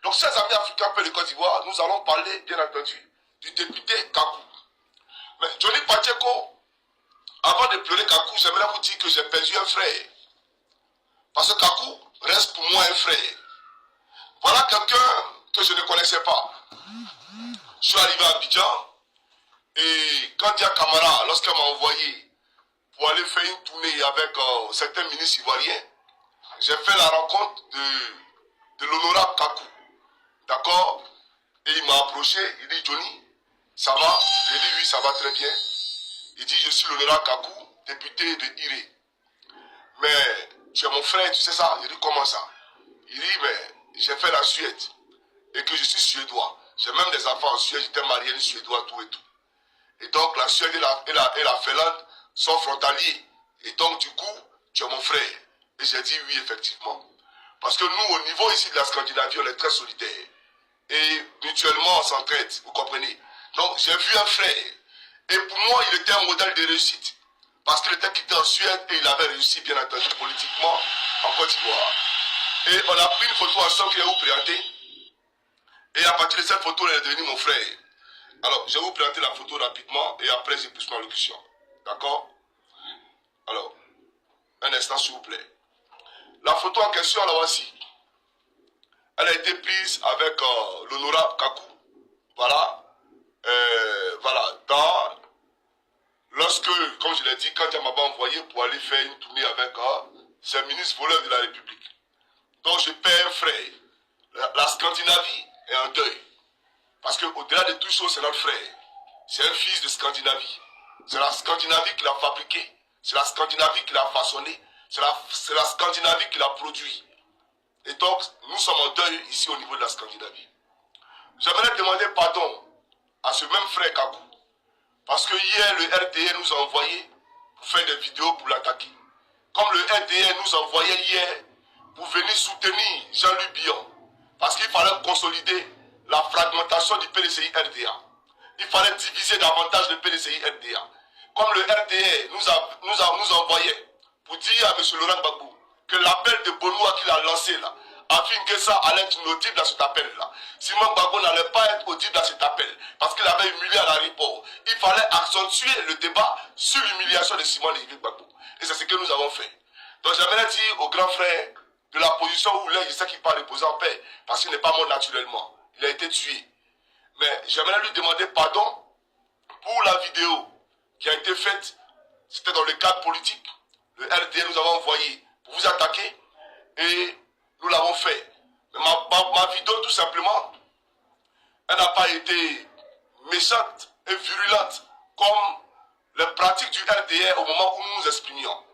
Donc, chers amis africains de Côte d'Ivoire, nous allons parler, bien entendu, du député Kakou. Mais Johnny Pacheco, avant de pleurer Kakou, j'aimerais vous dire que j'ai perdu un frère. Parce que Kakou reste pour moi un frère. Voilà quelqu'un que je ne connaissais pas. Je suis arrivé à Abidjan et quand Dia Camara, lorsqu'elle m'a envoyé pour aller faire une tournée avec certains ministres ivoiriens, j'ai fait la rencontre de l'honorable Kakou. D'accord? Et il m'a approché, il dit Johnny, ça va? J'ai dit oui, ça va très bien. Il dit je suis l'honorable Kakou, député de Iré. Mais tu es mon frère, tu sais ça? Il dit comment ça? Il dit mais j'ai fait la Suède et que je suis suédois. J'ai même des enfants en Suède, j'étais marié à une suédois, tout et tout. Et donc la Suède et la Finlande sont frontaliers. Et donc du coup, tu es mon frère. Et j'ai dit oui, effectivement. Parce que nous, au niveau ici de la Scandinavie, on est très solidaires. Et mutuellement, on s'entraide, vous comprenez? Donc j'ai vu un frère. Et pour moi, il était un modèle de réussite. Parce qu'il était quitté en Suède et il avait réussi, bien entendu, politiquement en Côte d'Ivoire. Et on a pris une photo ensemble qu'il a vous présenter. Et à partir de cette photo, il est devenu mon frère. Alors, je vais vous présenter la photo rapidement et après, j'ai plus ma locution. D'accord? Alors, un instant, s'il vous plaît. La photo en question, la voici. Elle a été prise avec l'honorable Kakou. Voilà. Voilà. Lorsque, comme je l'ai dit, quand elle m'avait envoyé pour aller faire une tournée avec ces ministres voleurs de la République. Donc, je perds un frère. La Scandinavie est en deuil. Parce qu'au-delà de tout chose, c'est notre frère. C'est un fils de Scandinavie. C'est la Scandinavie qui l'a fabriqué. C'est la Scandinavie qui l'a façonné. C'est la Scandinavie qui l'a produit. Et donc, nous sommes en deuil ici au niveau de la Scandinavie. J'aimerais demander pardon à ce même frère Kakou. Parce que hier, le RDR nous a envoyé pour faire des vidéos pour l'attaquer. Comme le RDR nous envoyait hier pour venir soutenir Jean-Luc Bion. Parce qu'il fallait consolider la fragmentation du PDCI RDA. Il fallait diviser davantage le PDCI RDA. Comme le RDA nous envoyait pour dire à M. Laurent Gbagbo que l'appel de Bonoua qu'il a lancé là, afin que ça allait être inaudible dans cet appel là. Simon Gbagbo n'allait pas être audible dans cet appel parce qu'il avait humilié à l'aéroport. Il fallait accentuer le débat sur l'humiliation de Simon Gbagbo. Et c'est ce que nous avons fait. Donc j'aimerais dire au grand frère de la position où il est, je sais qu'il part reposer en paix parce qu'il n'est pas mort naturellement. Il a été tué. Mais j'aimerais lui demander pardon pour la vidéo qui a été faite. C'était dans le cadre politique. Le RDA nous avons envoyé pour vous attaquer et nous l'avons fait. Mais ma vidéo, tout simplement, elle n'a pas été méchante et virulente comme les pratiques du RDA au moment où nous nous exprimions.